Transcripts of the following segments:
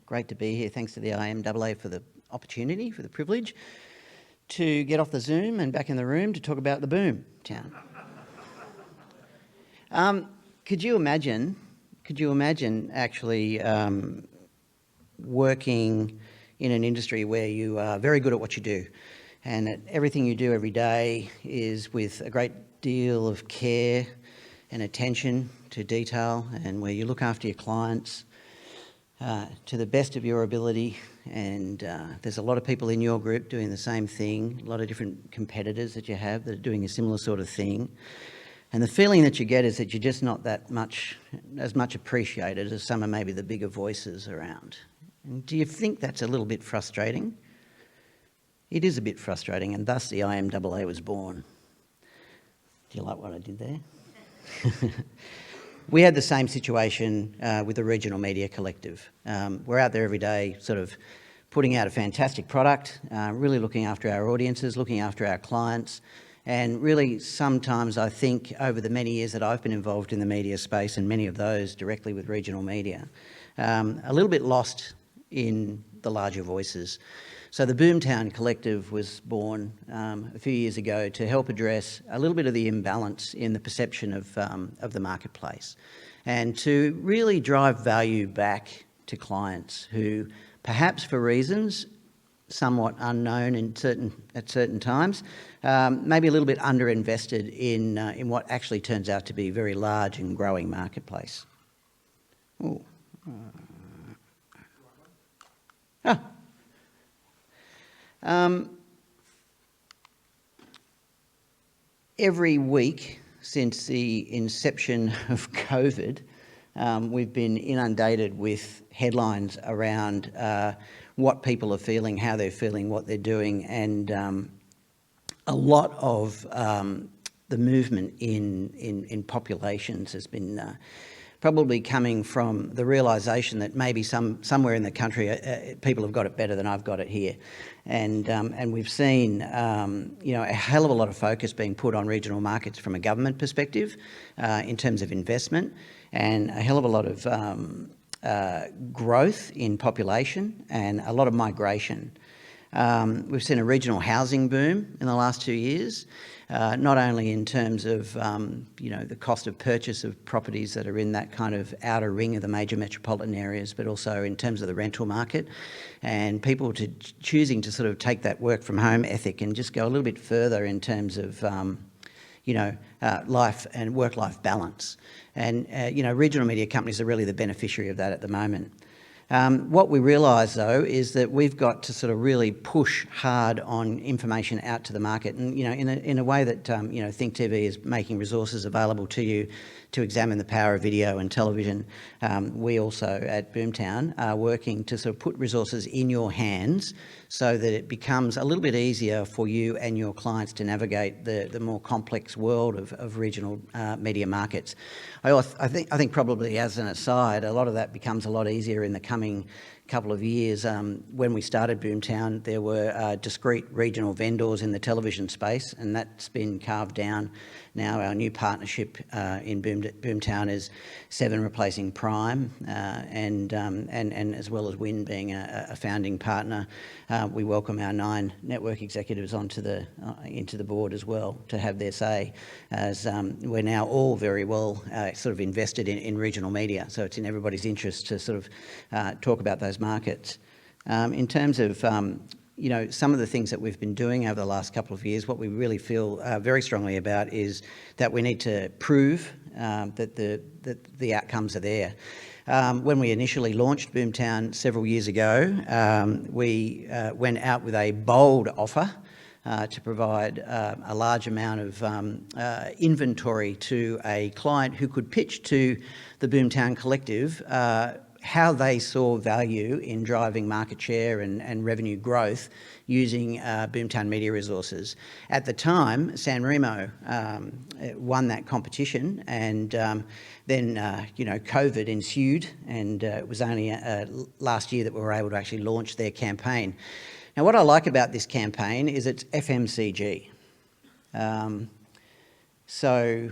Great to be here. Thanks to the IMAA for the opportunity, for the privilege to get off the Zoom and back in the room to talk about the Boomtown. Could you imagine actually working in an industry where you are very good at what you do, and that everything you do every day is with a great deal of care and attention to detail, and where you look after your clients to the best of your ability, and there's a lot of people in your group doing the same thing, a lot of different competitors that you have that are doing a similar sort of thing. And the feeling that you get is that you're just not as much appreciated as some of maybe the bigger voices around. And do you think that's a little bit frustrating? It is a bit frustrating, and thus the IMAA was born. Do you like what I did there? We had the same situation with the Regional Media Collective. We're out there every day sort of putting out a fantastic product, really looking after our audiences, looking after our clients, and really sometimes I think over the many years that I've been involved in the media space, and many of those directly with regional media, a little bit lost in the larger voices. So the Boomtown Collective was born a few years ago to help address a little bit of the imbalance in the perception of the marketplace, and to really drive value back to clients who, perhaps for reasons somewhat unknown at certain times, maybe a little bit underinvested in what actually turns out to be a very large and growing marketplace. Ooh. Every week since the inception of COVID, we've been inundated with headlines around what people are feeling, how they're feeling, what they're doing, and a lot of the movement in populations has been probably coming from the realisation that maybe somewhere in the country people have got it better than I've got it here, and we've seen a hell of a lot of focus being put on regional markets from a government perspective in terms of investment, and a hell of a lot of growth in population and a lot of migration. We've seen a regional housing boom in the last 2 years, not only in terms of the cost of purchase of properties that are in that kind of outer ring of the major metropolitan areas, but also in terms of the rental market, and people choosing to sort of take that work from home ethic and just go a little bit further in terms of life and work-life balance. And regional media companies are really the beneficiary of that at the moment. What we realise, though, is that we've got to sort of really push hard on information out to the market, and in a way that Think TV is making resources available to you to examine the power of video and television. We also at Boomtown are working to sort of put resources in your hands so that it becomes a little bit easier for you and your clients to navigate the more complex world of regional media markets. I think probably as an aside, a lot of that becomes a lot easier in the coming couple of years. When we started Boomtown, there were discrete regional vendors in the television space, and that's been carved down. Now our new partnership in Boomtown is Seven replacing Prime, and as well as Win being a founding partner. We welcome our 9 network executives into the board as well to have their say, as we're now all very well sort of invested in regional media. So it's in everybody's interest to sort of talk about those markets. In terms of some of the things that we've been doing over the last couple of years, what we really feel very strongly about is that we need to prove that the outcomes are there. When we initially launched Boomtown several years ago, we went out with a bold offer to provide a large amount of inventory to a client who could pitch to the Boomtown Collective how they saw value in driving market share and revenue growth using Boomtown media resources. At the time, San Remo won that competition, and then COVID ensued, and it was only last year that we were able to actually launch their campaign. Now, what I like about this campaign is it's FMCG. So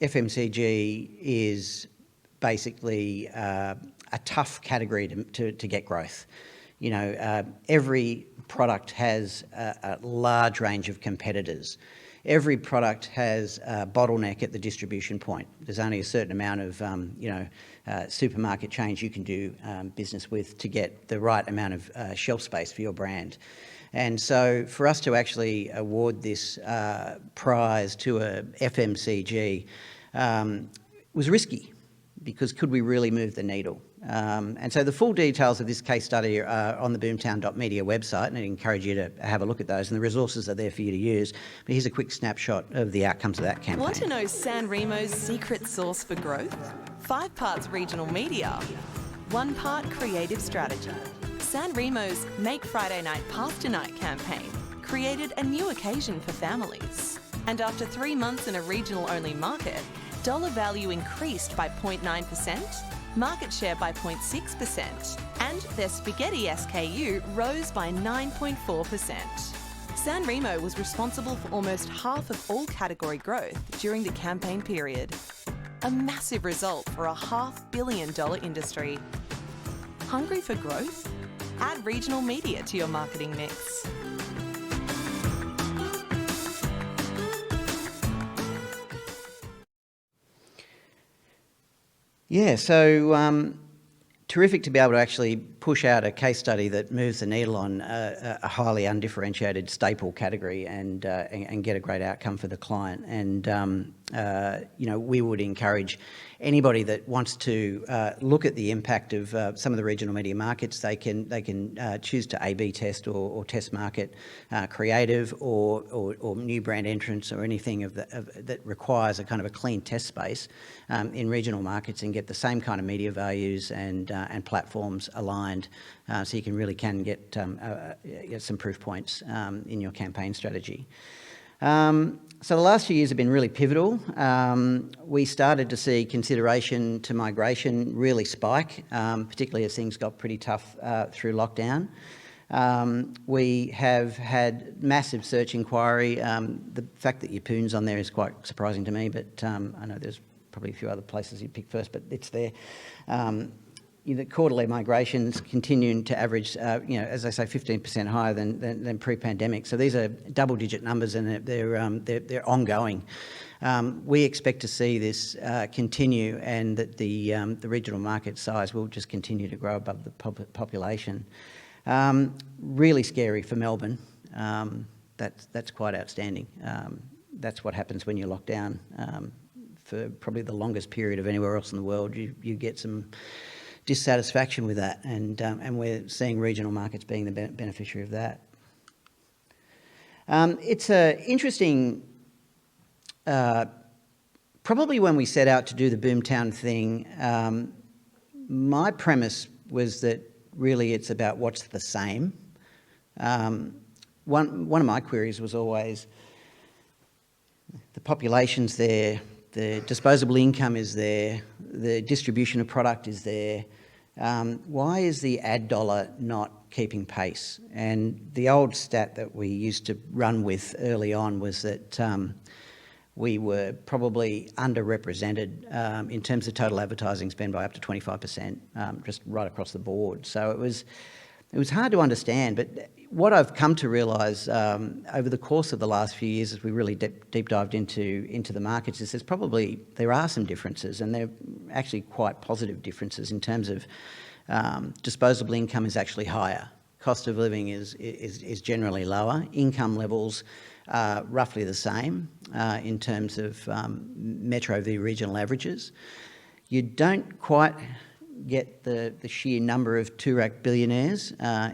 FMCG is basically a tough category to get growth. You know, every product has a large range of competitors. Every product has a bottleneck at the distribution point. There's only a certain amount of, supermarket chains you can do business with to get the right amount of shelf space for your brand. And so for us to actually award this prize to a FMCG was risky, because could we really move the needle? And so the full details of this case study are on the boomtown.media website, and I encourage you to have a look at those, and the resources are there for you to use. But here's a quick snapshot of the outcomes of that campaign. Want to know San Remo's secret sauce for growth? 5 parts regional media, 1 part creative strategy. San Remo's Make Friday Night Pasta Night campaign created a new occasion for families. And after 3 months in a regional-only market, dollar value increased by 0.9%, market share by 0.6%, and their spaghetti SKU rose by 9.4%. San Remo was responsible for almost half of all category growth during the campaign period. A massive result for a $500 million industry. Hungry for growth? Add regional media to your marketing mix. Yeah, so terrific to be able to actually push out a case study that moves the needle on a highly undifferentiated staple category and get a great outcome for the client. And we would encourage anybody that wants to look at the impact of some of the regional media markets. They can choose to A/B test or test market creative or new brand entrants or anything that requires a kind of a clean test space in regional markets, and get the same kind of media values and platforms aligned, so you really can get some proof points in your campaign strategy. So the last few years have been really pivotal. We started to see consideration to migration really spike, particularly as things got pretty tough through lockdown. We have had massive search inquiry. The fact that Yapoon's on there is quite surprising to me, but I know there's probably a few other places you'd pick first, but it's there. The quarterly migrations continuing to average, as I say, 15% higher than pre-pandemic. So these are double-digit numbers, and they're ongoing. We expect to see this continue, and that the regional market size will just continue to grow above the population. Really scary for Melbourne. That's quite outstanding. That's what happens when you lock down for probably the longest period of anywhere else in the world. You get some dissatisfaction with that, and we're seeing regional markets being the beneficiary of that. It's interesting, probably when we set out to do the Boomtown thing, my premise was that really it's about what's the same. One of my queries was always, the population's there, the disposable income is there, the distribution of product is there. Why is the ad dollar not keeping pace? And the old stat that we used to run with early on was that we were probably underrepresented in terms of total advertising spend by up to 25%, just right across the board. So it was hard to understand, but what I've come to realise over the course of the last few years, as we really deep dived into the markets, is there are some differences, and they're actually quite positive differences in terms of disposable income is actually higher, cost of living is generally lower, income levels are roughly the same in terms of metro v regional averages. You don't quite get the sheer number of Toorak billionaires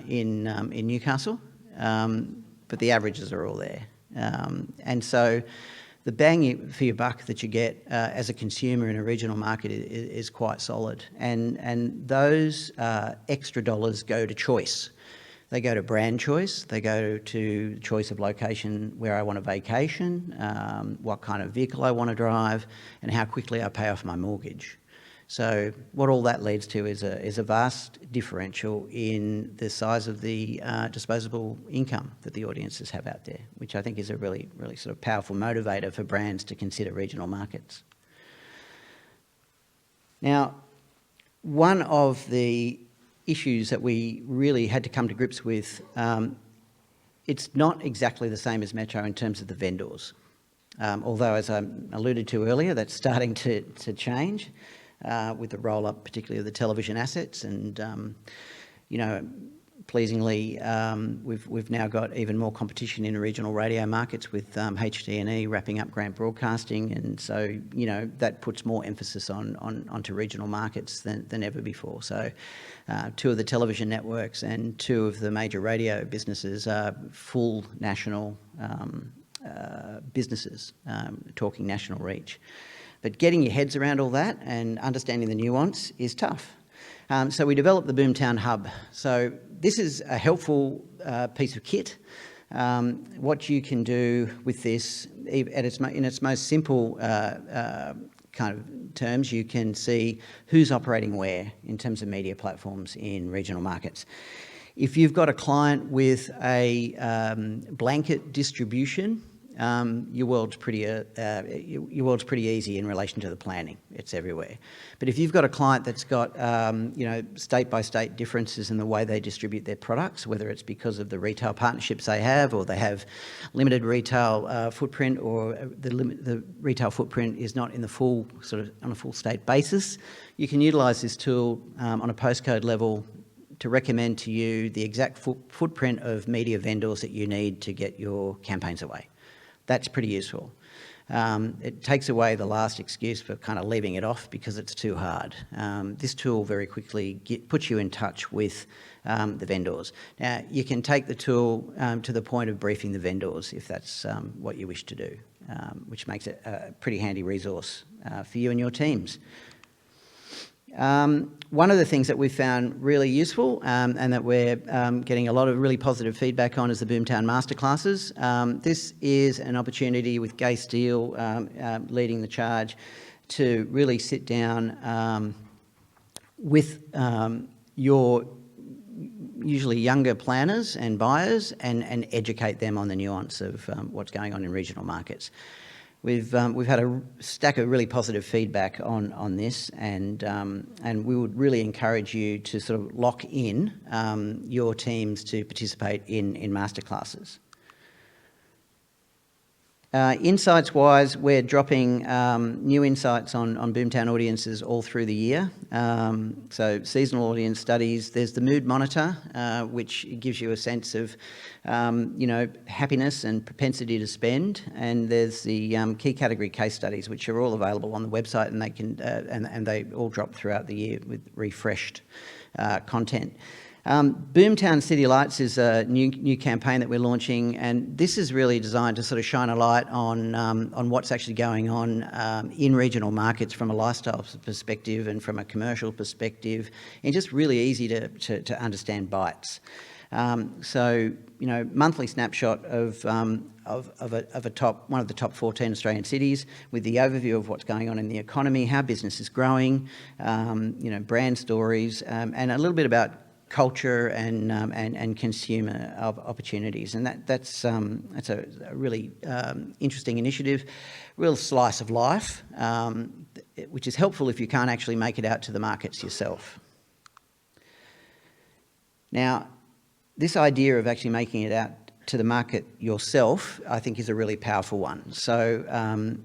in Newcastle, but the averages are all there. And so the bang for your buck that you get as a consumer in a regional market is quite solid. And those extra dollars go to choice. They go to brand choice, they go to choice of location where I want a vacation, what kind of vehicle I want to drive, and how quickly I pay off my mortgage. So what all that leads to is a vast differential in the size of the disposable income that the audiences have out there, which I think is a really, really sort of powerful motivator for brands to consider regional markets. Now, one of the issues that we really had to come to grips with, it's not exactly the same as Metro in terms of the vendors. Although, as I alluded to earlier, that's starting to change with the roll-up, particularly of the television assets. And, pleasingly, we've now got even more competition in regional radio markets with HDNE wrapping up grant broadcasting. And so, that puts more emphasis onto regional markets than ever before. So two of the television networks and two of the major radio businesses are full national businesses, talking national reach. But getting your heads around all that and understanding the nuance is tough. So we developed the Boomtown Hub. So this is a helpful piece of kit. What you can do with this, in its most simple kind of terms, you can see who's operating where in terms of media platforms in regional markets. If you've got a client with a blanket distribution, your world's pretty easy in relation to the planning. It's everywhere. But if you've got a client that's got state-by-state differences in the way they distribute their products, whether it's because of the retail partnerships they have, or they have limited retail footprint, or the retail footprint is not in the full on a full state basis, you can utilise this tool on a postcode level to recommend to you the exact footprint of media vendors that you need to get your campaigns away. That's pretty useful. It takes away the last excuse for kind of leaving it off because it's too hard. This tool very quickly puts you in touch with the vendors. Now, you can take the tool to the point of briefing the vendors if that's what you wish to do, which makes it a pretty handy resource for you and your teams. One of the things that we found really useful and that we're getting a lot of really positive feedback on is the Boomtown Masterclasses. This is an opportunity with Gay Steele leading the charge to really sit down with your usually younger planners and buyers and educate them on the nuance of what's going on in regional markets. We've had a stack of really positive feedback on this, and we would really encourage you to sort of lock in your teams to participate in masterclasses. Insights-wise, we're dropping new insights on Boomtown audiences all through the year. So seasonal audience studies, there's the mood monitor, which gives you a sense of, happiness and propensity to spend. And there's the key category case studies, which are all available on the website, and they can and they all drop throughout the year with refreshed content. Boomtown City Lights is a new campaign that we're launching, and this is really designed to sort of shine a light on what's actually going on in regional markets from a lifestyle perspective and from a commercial perspective, and just really easy to understand bites. So, monthly snapshot of one of the top 14 Australian cities with the overview of what's going on in the economy, how business is growing, brand stories, and a little bit about culture and consumer opportunities, and that's a really interesting initiative, real slice of life, which is helpful if you can't actually make it out to the markets yourself. Now, this idea of actually making it out to the market yourself, I think, is a really powerful one. So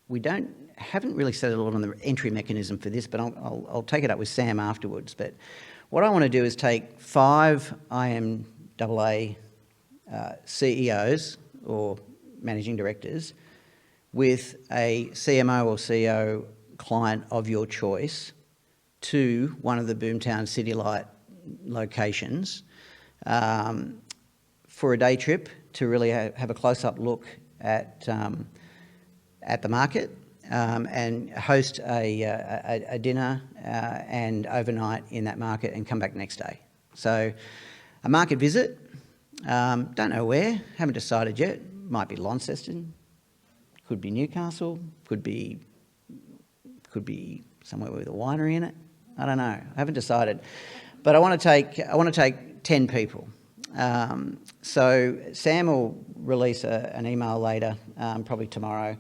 we haven't really set a lot on the entry mechanism for this, but I'll take it up with Sam afterwards. But what I want to do is take 5 IMAA CEOs or managing directors with a CMO or CEO client of your choice to one of the Boomtown City Light locations for a day trip to really have a close-up look at the market, and host a dinner and overnight in that market and come back next day. So a market visit, don't know where, haven't decided yet, might be Launceston, could be Newcastle, could be somewhere with a winery in it, I don't know, I haven't decided. But I want to take 10 people. So Sam will release an email later, probably tomorrow,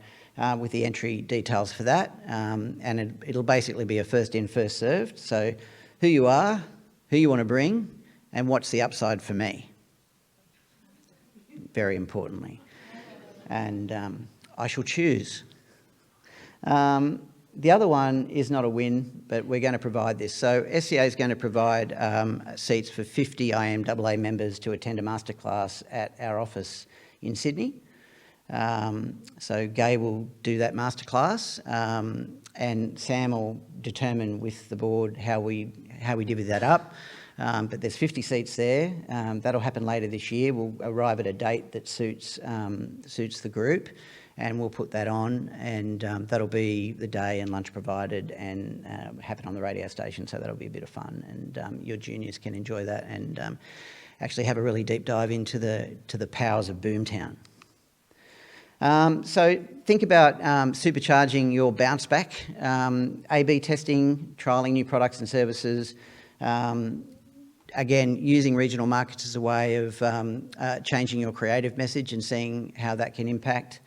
with the entry details for that. And it'll basically be a first in, first served. So who you are, who you want to bring, and what's the upside for me. Very importantly. And I shall choose. The other one is not a win, but we're going to provide this. So SCA is going to provide seats for 50 IMAA members to attend a masterclass at our office in Sydney. So Gay will do that masterclass, and Sam will determine with the board how we divvy that up. But there's 50 seats there. That'll happen later this year. We'll arrive at a date that suits the group, and we'll put that on, and that'll be the day and lunch provided, and happen on the radio station. So that'll be a bit of fun, and your juniors can enjoy that and actually have a really deep dive into the powers of Boomtown. So think about supercharging your bounce back, A/B testing, trialling new products and services. Again, using regional markets as a way of changing your creative message and seeing how that can impact.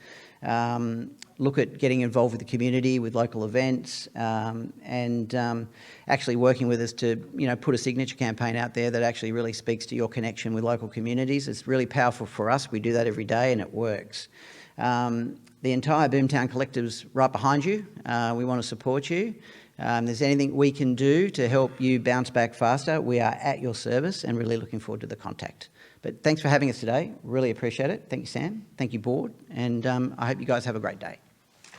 Look at getting involved with the community, with local events, and actually working with us to, put a signature campaign out there that actually really speaks to your connection with local communities. It's really powerful for us. We do that every day and it works. The entire Boomtown Collective's right behind you. We want to support you. If there's anything we can do to help you bounce back faster, we are at your service and really looking forward to the contact. But thanks for having us today. Really appreciate it. Thank you, Sam. Thank you, board. And I hope you guys have a great day.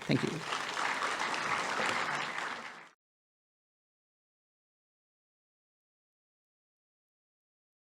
Thank you.